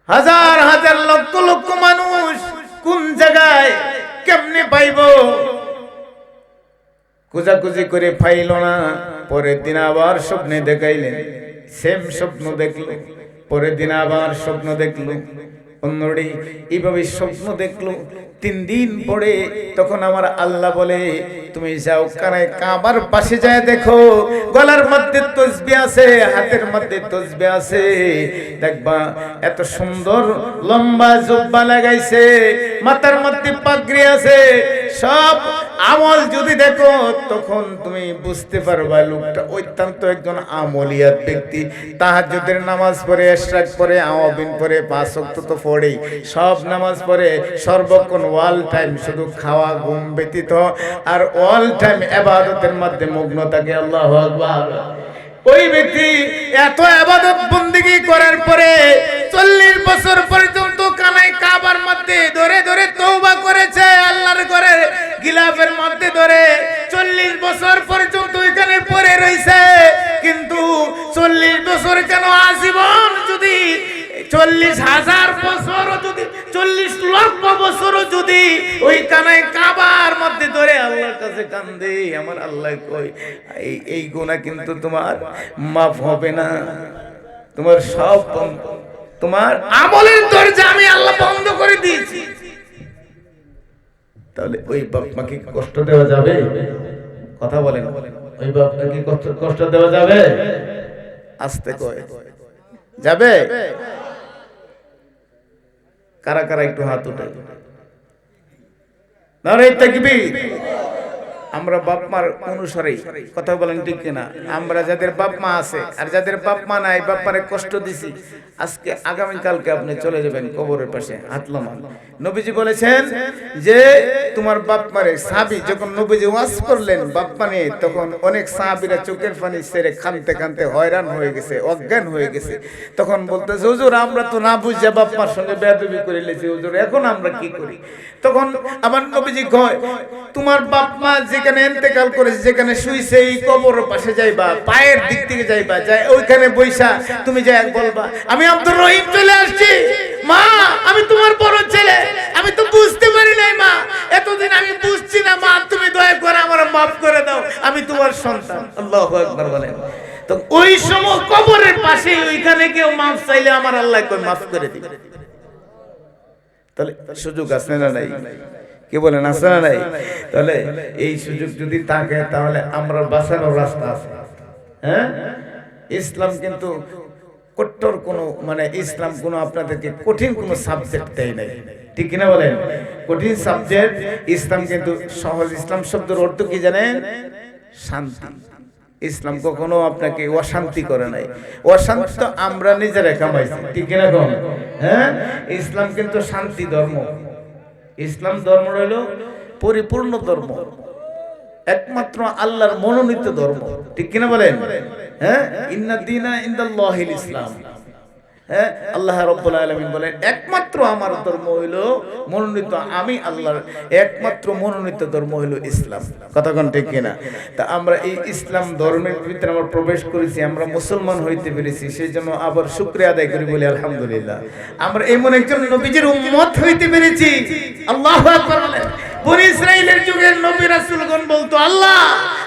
হাজার হাজার লক্ষ লক্ষ মানুষ কোন জায়গায় কেমনে পাইব? খোঁজাখুঁজি করে পাইল না। পরের দিন আবার স্বপ্নে দেখাইলেন, সেম স্বপ্ন দেখলো। পরের দিন আবার স্বপ্ন দেখলো, অন্যটি এইভাবে স্বপ্ন দেখলো। 3 দিন পরে তখন আমার আল্লাহ বলে তুমি যাও কাবার পাশে যায় দেখো, গলার মধ্যে তাসবিহ আছে, হাতের মধ্যে তাসবিহ আছে, দেখবা এত সুন্দর লম্বা জুব্বা লাগাইছে, মাথার মধ্যে পাগড়ি আছে। সব আমল যদি দেখো তখন তুমি বুঝতে পারবা লোকটা অত্যন্ত একজন আমলিয়াত ব্যক্তি। তাহাজ্জুদের নামাজ পড়ে, ইশরাক পড়ে, আওয়াবিন পড়ে, 5 ওয়াক্ত তো পড়েই, সব নামাজ পড়ে, সর্বক্ষণ অল টাইম শুধু খাওয়া ঘুম ব্যতীত আর অল টাইম ইবাদতের মধ্যে মগ্ন থাকে। আল্লাহু আকবার। ওই ব্যক্তি এত ইবাদত বندگی করার পরে 40 বছর পর্যন্ত কানায় কাবার মধ্যে ধরে ধরে তওবা করেছে, আল্লাহর ঘরের গিলাফের মধ্যে ধরে 40 বছর পর্যন্ত এখানে পড়ে রইছে। কিন্তু 40 বছর কেন, আজীবন যদি 40,000 বছর, যদি 40 লক্ষ বছর যদি ওই কানায় কাবার মধ্যে ধরে আল্লাহর কাছে কান্দে, আমার আল্লাহ কই এই গুনাহ কিন্তু তোমার মাফ হবে না। তোমার সব তোমার আমলের দরজা আমি আল্লাহ বন্ধ করে দিয়েছি। তাহলে ওই বাপ মাকে কষ্ট দেওয়া যাবে? কথা বলেন, ওই বাপকে কি কষ্ট দেওয়া যাবে? আস্তে কয় যাবে? কারা কারা একটু হাত উঠাই। নারে তাকবীর। আমরা বাপ মার অনুসারী, কথা বলেন ঠিক কিনা? আমরা যাদের বাপ মা আছে আর যাদের বাপ মা নাই, বাপ মারে কষ্ট দিছি, আজকে আগামী কালকে আপনি চলে যাবেন কবরের পাশে হাত লাগান। নবীজি বলেছেন যে তোমার বাপ মারে, সাহাবী যখন নবীজি ওয়াজ করলেন বাপ মানে, তখন অনেক সাহাবীরা চোখের পানি ছেড়ে কাঁদতে কাঁদতে হয়রান হয়ে গেছে, অজ্ঞান হয়ে গেছে। তখন বলতেছে হুজুর আমরা তো না বুঝে বাপ মার সঙ্গে বেয়াদবি করে লেছি হুজুর, এখন আমরা কি করি? তখন আমার নবীজি কয় তোমার বাপ মা যেখানে ইন্তেকাল করেছে, যেখানে শুইছে, এই কবরের পাশে যাইবা, পায়ের দিক থেকে যাইবা, যাই ওইখানে বইসা তুমি যাই বলবা আমি আব্দুর রহিম চলে আসছি, মা আমি তোমার বড় ছেলে, আমি তো বুঝতে পারি নাই মা, এতদিন আমি বুঝছি না মা, তুমি দয়া করে আমার মাফ করে দাও, আমি তোমার সন্তান। আল্লাহু আকবার বলেন। তো ওই সময় কবরের পাশে ওইখানে কেউ মাফ চাইলে আমার আল্লাহ কই মাফ করে দিবে। তাহলে সুযোগ আছে না নাই? কি বলেন, আছে না নাই? তাহলে এই সুযোগ যদি থাকে তাহলে আমরা বাঁচানোর রাস্তা আছে। হ্যাঁ, ইসলাম কিন্তু কঠোর কোনো ইসলাম কোনো আপনাদেরকে কঠিন কোনো সাবজেক্ট দেয় নাই, ঠিক কিনা বলেন? কঠিন সাবজেক্ট ইসলাম কিন্তু সহজ। ইসলাম শব্দের অর্থ কি জানেন? শান্তি। ইসলাম কখনো আপনাকে অশান্তি করে নাই। অশান্তি তো আমরা নিজেরা কামাইছি, ঠিক কিনা কোন? হ্যাঁ, ইসলাম কিন্তু শান্তি ধর্ম। ইসলাম ধর্ম হইল পরিপূর্ণ ধর্ম, একমাত্র আল্লাহর মনোনীত ধর্ম, ঠিক কিনা বলেন? হ্যাঁ, ইন্না দীনা ইনদাল্লাহিল ইসলাম। হ্যাঁ, আল্লাহ রাব্বুল আলামিন বলেন একমাত্র আমার ধর্ম হইল মনোনীত, আমি আল্লাহর একমাত্র মনোনীত ধর্ম হইল ইসলাম। কথা কোন ঠিক কিনা? তা আমরা এই ইসলাম ধর্মের ভিতরে আমরা প্রবেশ করেছি, আমরা মুসলমান হইতে পেরেছি, সেই জন্য আবার শুকরিয়া আদায় করি, বলি আলহামদুলিল্লাহ। আমরা এমন একজন নবীজির উম্মত হইতে পেরেছি। আল্লাহু আকবার বলেন। বনি ইসরাইলের যুগের নবী রাসূলগণ বলতো, আল্লাহ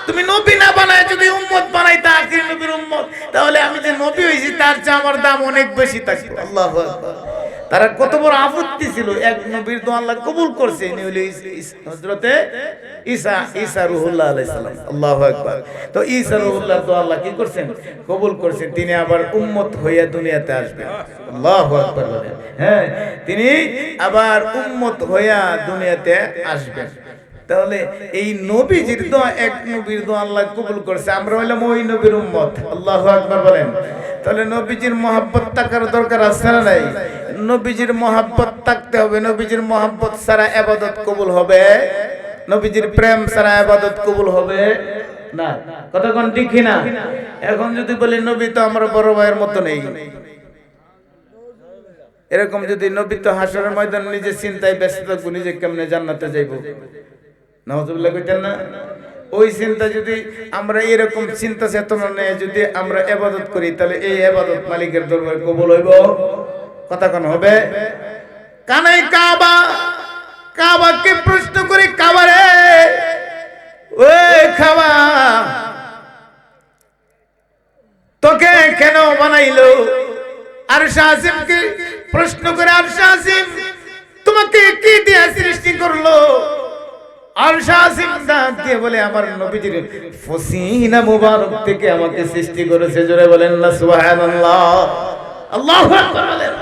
তুমি নবী না বানায় যদি উম্মত বানাইতা আখির নবীর উম্মত, তাহলে আমি যে নবী হইছি তার চেয়ে আমার দাম অনেক বেশি থাকতো। আল্লাহু আকবার। তারা কত বড় আপত্তি ছিল, এক নবীর দোয়া আল্লাহ কবুল করছে, ইনি হলো হযরতে ঈসা রূহুল্লাহ আলাইহিস সালাম। আল্লাহু আকবার। তো ঈসা রূহুল্লাহ দোয়া আল্লাহ কি করছেন? কবুল করছেন। তিনি আবার উম্মত হইয়া দুনিয়াতে আসবেন। আল্লাহু আকবার বলেন। হ্যাঁ, তিনি আবার উম্মত হইয়া দুনিয়াতে আসবেন। তাহলে এই নবীজির দোয়া, এক নবীর দোয়া আল্লাহ কবুল করছে, আমরা হইলাম ওই নবীর উম্মত। আল্লাহু আকবার বলেন। তাহলে নবীজির মহব্বত থাকার দরকার আছে না নাই? নবীজির মহব্বত থাকতে হবে। নবীজির মহব্বত ছাড়া ইবাদত কবুল হবে? নবীজির প্রেম ছাড়া ইবাদত কবুল হবে না। কথা কোন ঠিক কিনা? এখন যদি বলি নবী তো আমার বড় ভাইয়ের মতো নেই, এরকম যদি নবী তো হাসরের ময়দান নিজে চিন্তায় ব্যস্ত থাকবো, নিজে কেমনে জান্নাতে যাইব, নাউজুবিল্লাহ কইতেন না? ওই চিন্তা যদি আমরা এরকম চিন্তা চেতনা নিয়ে যদি আমরা ইবাদত করি, তাহলে এই ইবাদত মালিকের দরবারে কবুল হইব? কথা কোন হবে? কানাই কাবা, কাবাকে প্রশ্ন করে, কাবারে ওই কাবা তোকে কেন বানাইলো? আরশ আসিমকে প্রশ্ন করে, আরশ আসিম তোমাকে কি দিয়ে সৃষ্টি করলো? আরশ আসিম ডাক দিয়ে বলে, আমার নবীজির ফসিনা মুবারক থেকে আমাকে সৃষ্টি করেছে। জোরে বলেন না সুবহানাল্লাহ। আল্লাহু আকবার বলেন।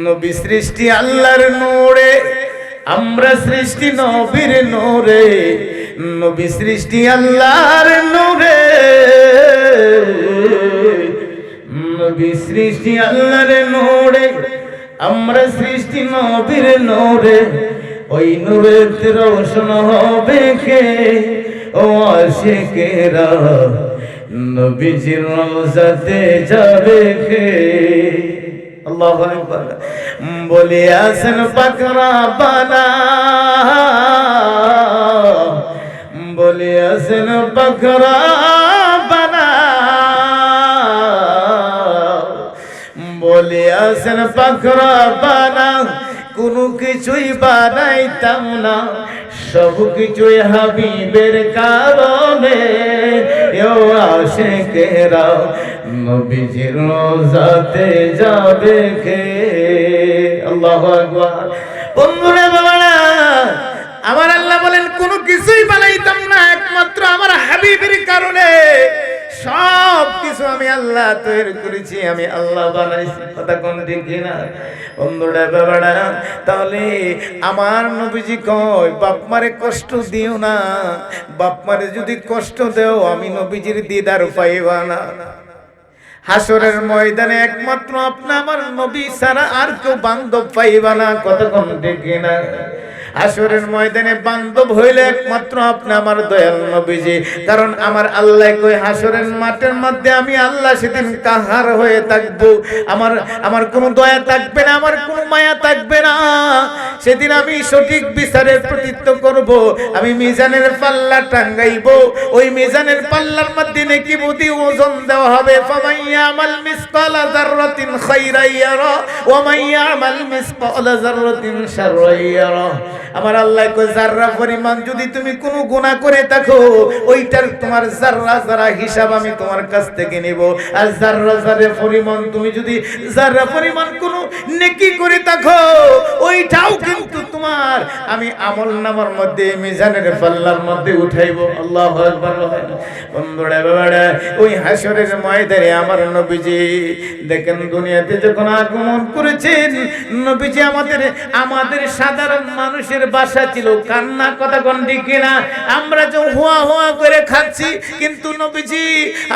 নবী সৃষ্টি আল্লাহর নূরে, আমরা সৃষ্টি নবীর নূরে। নবী সৃষ্টি আল্লাহর নূরে, নবী সৃষ্টি আল্লাহর নূরে, আমরা সৃষ্টি নবীর নূরে। ওই নূরের রোশন হবে কে? ও আশিকেরা নবীজির রওজাতে যাবে কে? আল্লাহু আকবার। বলিয়াছেন পাকরা বানা, বলিয়াছেন পাকরা বানা, বলিয়াছেন পাকরা বানা, কোনো কিছুই বানাইতাম না, সব কিছুই হাবিবের কারণে। ও আশিকেরা নবীজির রওজাতে যাবে কে? আল্লাহু আকবার। বন্ধুরা বাবারা, আমার আল্লাহ বলেন কোনো কিছুই বানাইতাম না, একমাত্র আমার হাবিবের কারণে সব কিছু আমি আল্লাহ তৈরি করেছি, আমি আল্লাহ বানাইছি। কথা কোন ঠিক কিনা? বন্ধুরা বাবারা, তাহলে আমার নবীজি কয় বাপ মারে কষ্ট দিও না, বাপ মারে যদি কষ্ট দেও আমি নবীজির দিদার পাইবা না। হাসরের ময়দানে একমাত্র আপনি আমার নবী ছাড়া আর কেউ বান্ধব পাইবা না। কথা কোন ঠিক কিনা? হাসরের ময়দানে বান্ধব হইলে একমাত্র আপনি আমার দয়াল নবীজি। কারণ আমার আল্লাহ কই হাসরের মাঠের মধ্যে আমি আল্লাহ সেদিন কাহার হয়ে থাকবো, আমার কোনো দয়া থাকবে না, আমার কোনো মায়া থাকবে না। সেদিন আমি সঠিক বিচারের প্রতিত্ব করব, আমি মিজানের পাল্লা টাঙ্গাইব, ওই মিজানের পাল্লার মধ্যে নেকি বুদ্ধি ওজন দেওয়া হবে। ফামাইয়া আমাল মিসকালা যাররাতিন খাইরান ইয়ারা ওয়া মাইয়া আমাল মিসকালা যাররাতিন শাররান ইয়ারা। আমার আল্লাহ কই যাররা পরিমাণ যদি তুমি কোনো গুনাহ করে থাকো, ওইটার তোমার যাররা যারা হিসাব আমি তোমার কাছ থেকে নিব। আর যাররা যারা পরিমাণ তুমি যদি যাররা পরিমাণ কোনো নেকি করে থাকো, ওইটাও কিন্তু তোমার আমি আমলনামার মধ্যে মিজানের পাল্লার মধ্যে উঠাইব। আল্লাহু আকবার। বন্ধুরা বাবারা, ওই হাসরের ময়দানে আমার নবীজি দেখেন দুনিয়াতে যখন আগমন করেছেন, নবীজি আমাদের সাধারণ মানুষের বাসা ছিল কান্না। কথা কোন ঠিক কিনা? আমরা যে হুয়া হুয়া করে খাচ্ছি, কিন্তু নবীজি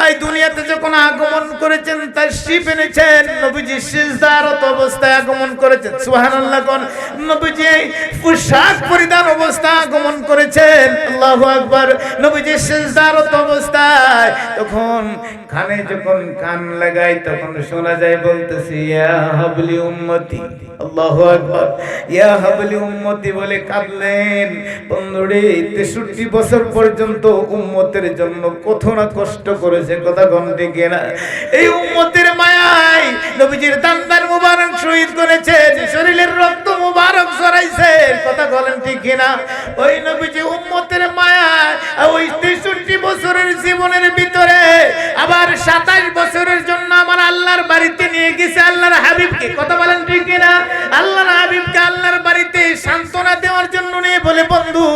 এই দুনিয়াতে যখন আগমন করেছেন তাশরীফ এনেছেন, নবীজি সিজদারত অবস্থায় আগমন করেছেন। সুবহানাল্লাহ কোন? নবীজি পোশাক পরিধান অবস্থায় আগমন করেছেন। আল্লাহু আকবার। নবীজি সিজদারত অবস্থায় যায়, তখন কানে যখন কান লাগাই তখন শোনা যায় বলতেছি ইয়া হাবলি উম্মতি, আল্লাহু আকবার, ইয়া হাবলি উম্মতি বলে কাঁদলেন। বন্ধুরে 63 বছর পর্যন্ত উম্মতের জন্য কত না কষ্ট করেছে, কথা কোন দিকে না। এই উম্মতের মায়ায় নবীজির দান মুবারক শহীদ করেছেন, শরীরের রক্ত মুবারক ঝরাইছে, কথা বলেন ঠিক কিনা। ওই নবীজি উম্মতের মায়ায় ওই 63 বছরের জীবনের ভিতরে আবার 27 বছরের জন্য আমার আল্লাহর বাড়িতে নিয়ে গেছে আল্লাহর হাবিবকে, কথা বলেন ঠিক কিনা। আল্লাহর হাবিবকে আল্লাহর বাড়িতে সান্ত্বনা দেওয়ার জন্য নিয়ে বলে বন্ধু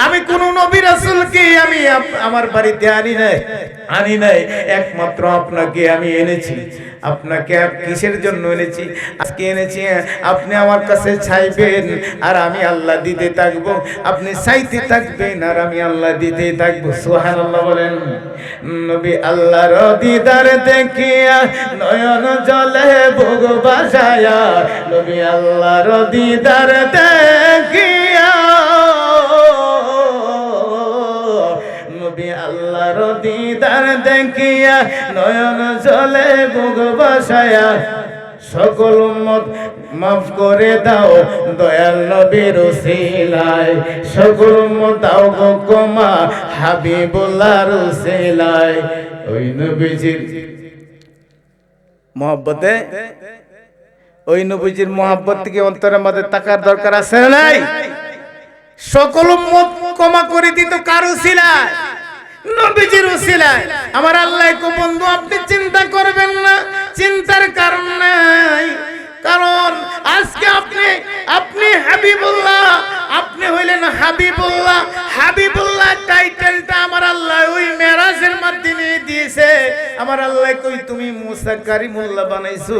আমি কোন নবী রাসূলকে আমি আমার বাড়িতে আনি নাই, একমাত্র আপনাকে আমি এনেছি। আপনাকে কিসের জন্য এনেছি? আজকে এনেছি আপনি আমার কাছে চাইবেন আর আমি আল্লাহ দিতে থাকবো, আপনি চাইতে থাকবেন আর আমি আল্লাহ দিতে থাকবো। সুবহানাল্লাহ বলেন। নবী আল্লাহর দিদার দেখিয়া নয়ন জলে বুক বাজায়া, নবী আল্লাহর দিদার দেখিয়া, নবী আল্লাহর দিদার দেখিয়া নয়ন জলে বুক বাসায়া, সকল উম্মত মাফ করে দাও দয়াল নবীর উসিলায়, সকল উম্মত দাও গো ক্ষমা হাবিবুল্লাহর উসিলায়। ওই নবীজির মহব্বতে, ওই নবীজির মহব্বত থেকে অন্তরের মধ্যে তাকার দরকার আছে না নাই? সকল উম্মত ক্ষমা করে দিত কার উসিলায়? নবীজির উসিলায়। আমার আল্লাহ কো বন্ধু আপনি চিন্তা করবেন না, চিন্তার কারণ নাই, কারণ আজকে আপনি হাবিবুল্লাহ, আপনি হইলেন হাবিবুল্লাহ। হাবিবুল্লাহ টাইটেলটা আমার আল্লাহ ওই মেরাজের মাধ্যমে দিয়েছে। আমার আল্লাহ কই তুমি মুসা কারিমুল্লাহ বানাইছো,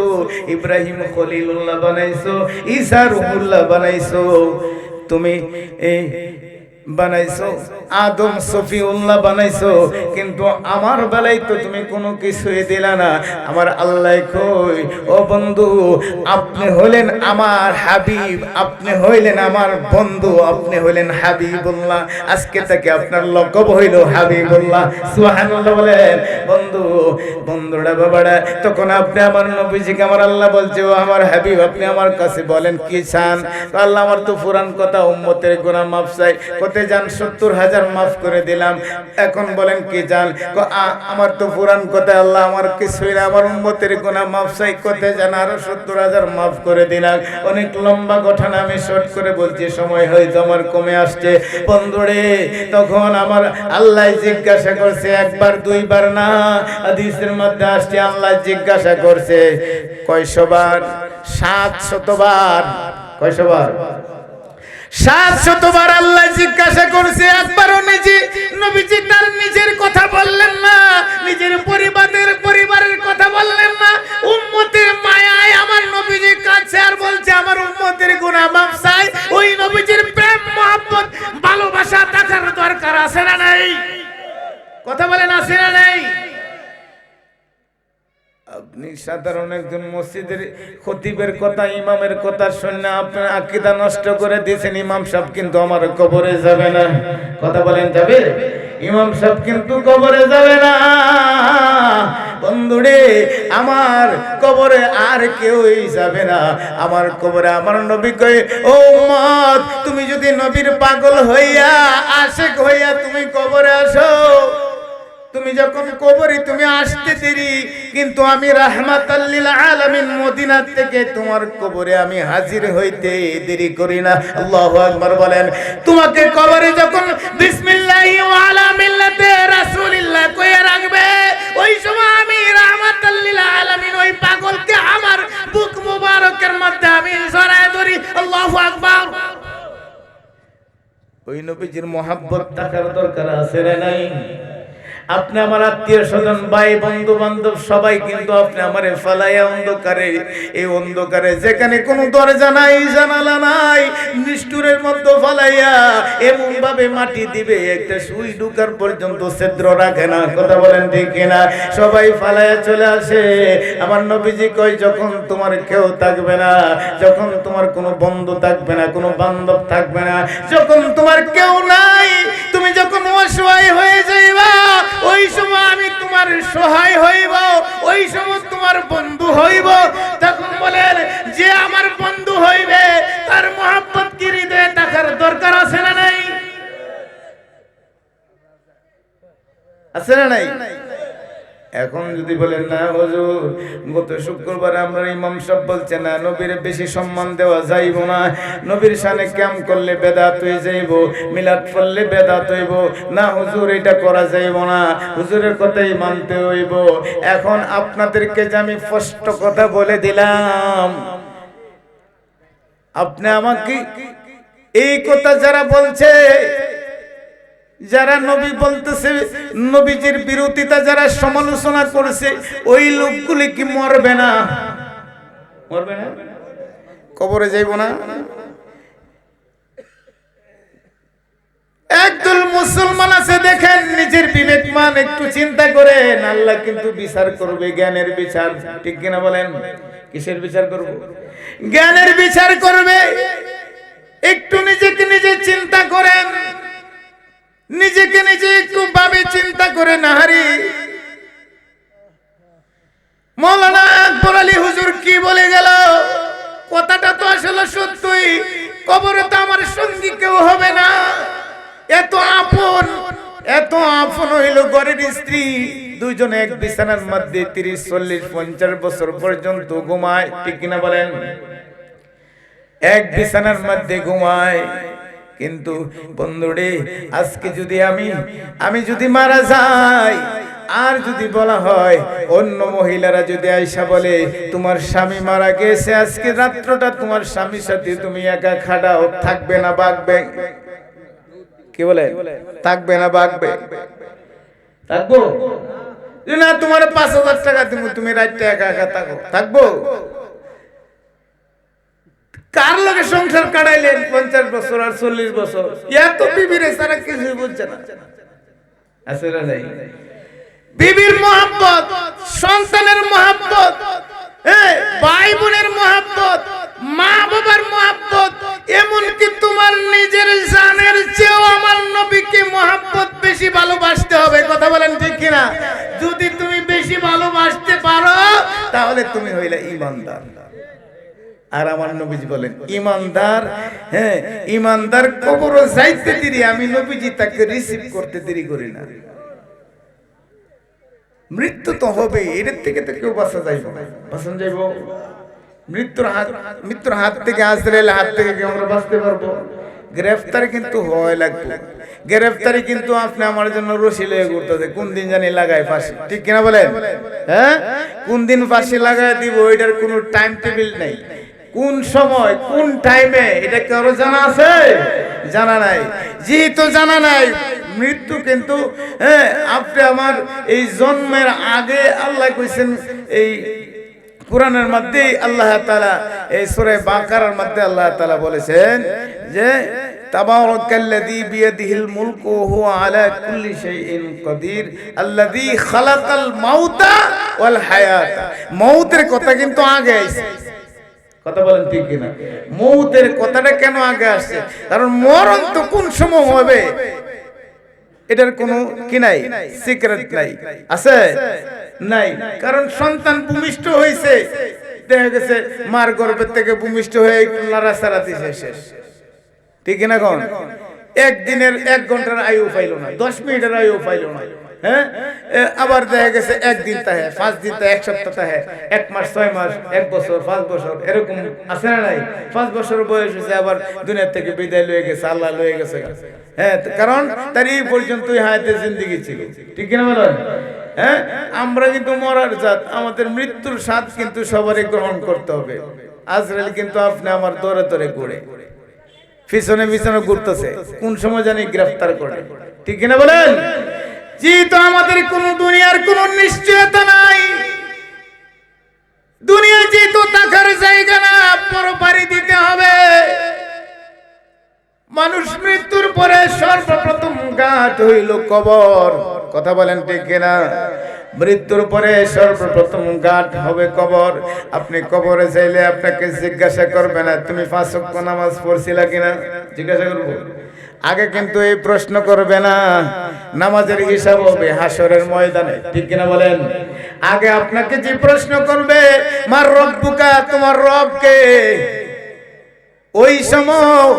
ইব্রাহিম খলিলুল্লাহ বানাইছো, ঈসা রুহুল্লাহ বানাইছো, তুমি বানাইছো আদম সফিউল্লাহ বানাইছো, কিন্তু আমার বেলায় তো তুমি কোনো কিছুই দিলা না। আমার আল্লাহ কই ও বন্ধু আপনি হইলেন আমার হাবিব, আপনি হইলেন আমার বন্ধু, আপনি হইলেন হাবিবুল্লাহ। আজকে থেকে আপনার লকব হইল হাবিবুল্লাহ। সুবহানাল্লাহ বলেন। বন্ধুরা বাবারা, তখন আপনি আমার নবীজিকে আমার আল্লাহ বলছে ও আমার হাবিব আপনি আমার কাছে বলেন কি চান? আল্লাহ আমার তো পুরান কথা উম্মতের গুনাহ মাফ চাই, কোথায় যান 70,000 মাফ করে দিলাম, এখন বলেন কি চান? আমার তো পুরান কথা আল্লাহ আমার কিছুই না, আমার উম্মতের গুনাহ মাফ চাই, কোথায় যান আরো 70,000 মাফ করে দিলাম। অনেক লম্বা ঘটনা আমি শর্ট করে বলছি, সময় হয়তো আমার কমে আসছে। বন্ধুরে তখন আমার আল্লাহ জিজ্ঞাসা করছে, একবার দুইবার না, হাদিসের মধ্যে আসছে আল্লাহ জিজ্ঞাসা করছে কয়শো বার? 700 বার। কয়শো বার? 700 বার আল্লাহ জিজ্ঞাসা করছে। একবারও নবীজি তার নিজের কথা বললেন না, নিজের পরিবারের কথা বললেন না, উম্মতের মায়ায় আমার নবীজির কাছে আর বলছে আমার উম্মতের গুনাহ মাফ চাই। ওই নবীজির প্রেম মহব্বত ভালোবাসা থাকার দরকার আছে না নাই? কথা বলেন আছে না নাই? আপনি সাধারণ একজন মসজিদের খতিবের কথা, ইমামের কথা শুনে আপনার আকীদা নষ্ট করে দিয়েছেন। ইমাম সাহেব কিন্তু আমার কবরে যাবে না। কথা বলেন যাবে? ইমাম সাহেব কিন্তু কবরে যাবে না। বন্ধুরে আমার কবরে আর কেউই যাবে না। আমার কবরে আমার নবী কই ও উম্মত তুমি যদি নবীর পাগল হইয়া আশিক হইয়া তুমি কবরে আসো, তুমি যখন কবরে তুমি আসতে দেরি, কিন্তু আমি রাহমাতাল লিল আলামিন মদিনা থেকে তোমার কবরে আমি হাজির হইতে দেরি করি না। আল্লাহু আকবার বলেন। তোমাকে কবরে যখন বিসমিল্লাহি ওয়া আলা মিল্লাতে রাসূলিল্লাহ কইয়া রাখবে, ওই সময় আমি রাহমাতাল লিল আলামিন ওই পাগলকে আমার বুক মুবারকের মধ্যে আমি জড়ায় ধরি। আল্লাহু আকবার। ওই নবীজির মহব্বত থাকার দরকার আছে না নাই? আপনি আমার আত্মীয় স্বজন ভাই বন্ধু বান্ধব সবাই কিন্তু আপনি আমারে ফালাইয়া অন্ধকারে, এই অন্ধকারে যেখানে কোনো দরজা নাই জানালা নাই নিষ্ঠুরের মধ্যে ফালাইয়া এমন ভাবে মাটি দিবে একটা সুই ঢুকার পর্যন্ত ছিদ্র রাখে না। কথা বলেন ঠিক কিনা? সবাই ফালাইয়া চলে আসে। আমার নবীজি কয় যখন তোমার কেউ থাকবে না, যখন তোমার কোনো বন্ধু থাকবে না, কোনো বান্ধব থাকবে না, যখন তোমার কেউ নাই, তুমি যখন অসহায় হয়ে যাইবা, ওই সময় আমি আছে না নাই? এখন যদি বলেন না হুজুর গত শুক্রবার আমরা ইমাম সাহেব বলছে না নবীর বেশি সম্মান দেওয়া যাইব না, নবীর শানে ক্যাম্প করলে বেদাত হয়ে যাইব, মিলাদ পড়লে বেদাত হইব, না হুজুর এটা করা যাইব না, হুজুরের কথাই মানতে হইব। এখন আপনাদেরকে যে আমি স্পষ্ট কথা বলে দিলাম, আপনি আমাকে এই কথা যারা বলছে, যারা নবী বলতেছে, নবীজির বিরোধিতা যারা সমালোচনা করেছে, ওই লোকগুলি কি মরবে না? মরবে না? কবরে যাইব না? একদল মুসলমান আছে দেখেন, নিজের বিবেকমান একটু চিন্তা করেন, আল্লাহ কিন্তু বিচার করবে, জ্ঞানের বিচার, ঠিক কিনা বলেন? কিসের বিচার করবে? জ্ঞানের বিচার করবে। একটু নিজেকে নিজে চিন্তা করেন, নিজেকে নিজে একটু ভাবে চিন্তা করে নাহারি। মৌলানা আকবর আলী হুজুর কি বলে গেল, কথাটা তো আসলে সত্যই। কবরে তো আমার সঙ্গী কেউ হবে না, এত আপন, এত আপন হইল ঘরের স্ত্রী, দুইজনে এক বিছানার মধ্যে 30, 40, 50 বছর পর্যন্ত ঘুমায়, ঠিক কিনা বলেন? এক বিছানার মধ্যে ঘুমায়। কিন্তু বন্ধুরে, আজকে যদি আমি যদি মারা যাই, আর যদি বলা হয় অন্য মহিলারা যদি আয়সা বলে তোমার স্বামী মারা গেছে, আজকে রাত্রটা তোমার স্বামীর সাথে তুমি একা খাটাও, থাকবে না বাগবে? কি বলে? থাকবে না বাগবে? থাকবো না, তোমার 5,000 টাকা দিব, তুমি রাতটা একা একা থাকো, থাকবো? কার লগে সংসার কাটাইলেন 50 বছর আর 40 বছর, এত বিবির সারা কিছু বুঝছে না। আছে না নাই? বিবির মহব্বত, সন্তানের মহব্বত, ভাই বোনের মহব্বত, মা বাবার মহব্বত, এমনকি তোমার নিজের জানের চেয়েও আমার নবীকে মহব্বত বেশি ভালোবাসতে হবে। কথা বলেন ঠিক কিনা? যদি তুমি বেশি ভালোবাসতে পারো তাহলে তুমি হইলে ঈমানদার। আর আমার নবীজি বলেন ইমানদার, ইমানদার কবর যাইতে দেরি, আমি নবীজি তাকে রিসিভ করতে দেরি করি না। মৃত্যু তো হবে, এর থেকে তো কেউ বাঁচা যাইব না, বাঁচান যাইব? মৃত্যুর হাত থেকে, আজরাইলের হাত থেকে কি আমরা বাঁচতে পারবো? গ্রেফতারি কিন্তু হয় লাগবে, গ্রেফতারি কিন্তু আপনি আমার জন্য রশি লেগে ঘুরতেছে, কোন দিন জানি লাগায় ফাঁসি, ঠিক কিনা বলেন? কোন দিন ফাঁসি লাগায় দিব এটার কোনো টাইম টেবিল নেই, কোন সময় কোন টাইমে এটা কারো জানা আছে? জানা নাই। যেহেতু জানা নাই, মৃত্যু কিন্তু আপনি আমার এই জন্মের আগে আল্লাহ কইছেন, এই কুরআনের মধ্যে আল্লাহ তাআলা এই সূরা বাকারার মধ্যে আল্লাহ তাআলা বলেছেন যে তাবারাকাল্লাযী বিয়াদিহিল মুলকু ওয়া হুয়া আলা কুল্লি শাইইন কাদির আল্লাযী খালাকাল মাউতা ওয়াল হায়াতা। মউতের কথা কিন্তু আগে আইছে, কথা বলেন ঠিক কিনা? মউতের কথাটা কেন আগে আসছে? কারণ মরণ তো কোন সময় হবে এটার কোনো কি নাই, সিক্রেট নাই, আছে নাই? কারণ সন্তান ভূমিষ্ঠ হয়েছে, দেখা গেছে মার গর্ভের থেকে ভূমিষ্ঠ হয়ে লড়াছাড়া দিছে, শেষ, ঠিক কিনা? কোন একদিনের 1 ঘন্টার আয়ু পাইলো না, 10 মিনিটের আয়ু পাইলো না, আবার দেখা গেছে 1 দিন তাহে, 5 দিন তাহে, 1 সপ্তাহ তাহে, 1 মাস, 6 মাস, 1 বছর, 5 বছর, এরকম আছে না নাই? 5 বছর বয়স হয়েছে, আবার দুনিয়া থেকে বিদায় লয়ে গেছে, আল্লাহ লয়ে গেছে, কারণ তার এই পর্যন্তই হায়াতের জিন্দেগি ছিল, ঠিক কিনা বলেন? আমরা কিন্তু মরার জাত, আমাদের মৃত্যুর স্বাদ কিন্তু সবারই গ্রহণ করতে হবে। আজরাইল কিন্তু আপনি আমার দরে দরে ঘুরে, পিছনে পিছনে ঘুরতেছে, কোন সময় জানি গ্রেফতার করে, ঠিক কিনা বলেন? যেহেতু আমাদের কোন দুনিয়ার কোন নিশ্চয়তা নাই, দুনিয়া যেহেতু থাকার জায়গা না, পরপারি দিতে হবে। মানুষ মৃত্যুর পরে সর্বপ্রথম ঘাট হইল কবর, কথা বলেন ঠিক কিনা? মৃত্যুর পরে সর্বপ্রথম ঘাট হবে কবর। আপনি কবরে যাইলে আপনাকে জিজ্ঞাসা করবে না তুমি 5 ওয়াক্ত নামাজ পড়ছিলা কিনা, জিজ্ঞাসা করবো? আগে কিন্তু এই প্রশ্ন করবে না, নামাজের হিসাব হবে হাসরের ময়দানে, ঠিক কিনা বলেন? আগে আপনাকে যে প্রশ্ন করবে মার রব্বুকা, তোমার রব কে? ওই সময়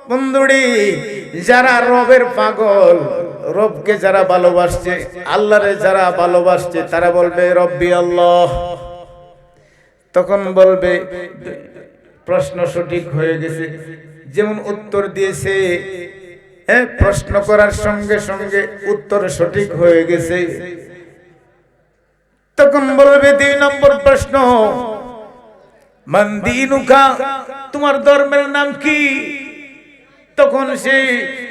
বন্ধুরি যারা রবের পাগল, রবকে যারা ভালোবাসছে, আল্লাহরে যারা ভালোবাসছে, তারা বলবে রব্বি আল্লাহ। তখন বলবে প্রশ্ন সঠিক হয়ে গেছে, যেমন উত্তর দিয়েছে, প্রশ্ন করার সঙ্গে সঙ্গে উত্তর সঠিক হয়ে গেছে। তখন বলবে 2 নম্বর প্রশ্ন, মান দীনুকা, তোমার ধর্মের নাম কি? তখন সে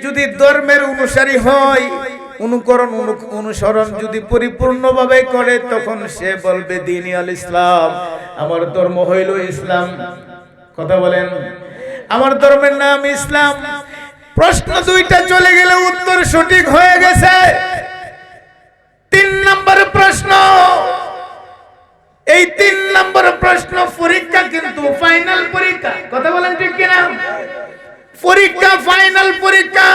যদি ধর্মের অনুসারী হয়, অনুসরণ যদি পরিপূর্ণভাবে করে, তখন সে বলবে দীনি আল ইসলাম, আমার ধর্ম হইল ইসলাম। কথা বলেন, আমার ধর্মের নাম ইসলাম। প্রশ্ন 2টা চলে গেলে উত্তর সঠিক হয়ে গেছে। 3 নম্বর প্রশ্ন, এই 3 নম্বর প্রশ্ন পরীক্ষা, কিন্তু ফাইনাল পরীক্ষা। কথা বলেন ঠিক কিনা? পরীক্ষা, ফাইনাল পরীক্ষা।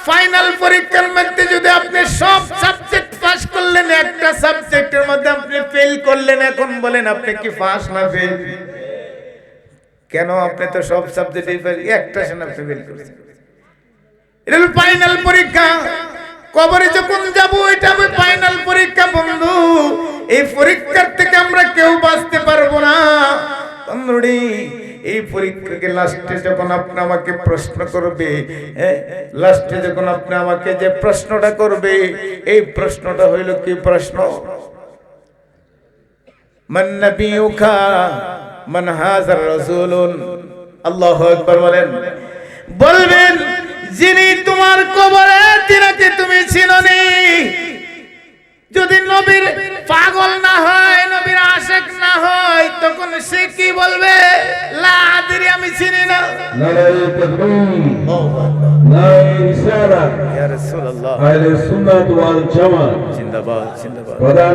ফাইনাল পরীক্ষার মধ্যে যদি আপনি সব সাবজেক্ট পাস করলেন, একটা সাবজেক্টের মধ্যে আপনি ফেল করলেন, এখন বলেন আপনি কি পাস না ফেল? কেন? আপনি তো সব সাবজেক্টে একটা আপনি ফেল করেছেন। এটা হলো ফাইনাল পরীক্ষা। কবরে যখন যাব, এটা হবে ফাইনাল পরীক্ষা বন্ধু। এই পরীক্ষার থেকে আমরা কেউ বাঁচতে পারবো না বন্ধুরি। এই পরীক্ষাকে লাস্টে যখন আপনি আমাকে প্রশ্ন করবে, লাস্টে যখন আপনি আমাকে যে প্রশ্নটা করবে, এই প্রশ্নটা হইল কি প্রশ্ন? মান নাবিয়ুকা মান হাযার রাসূলুন। আল্লাহু আকবার বলেন। বলবেন, যিনি তোমার কবরে, তিনাকে তুমি চিনোনি। যদি নবীর পাগল না হয়, নবীর আশিক না হয়, তখন সে কি বলবে? লা আদরি, আমি চিনি না। নারায়ে তাকবীর, নারায়ে রিসালাত, ইয়া রাসূলুল্লাহ, আহলে সুন্নাত ওয়াল জামাত জিন্দাবাদ, জিন্দাবাদ। প্রধান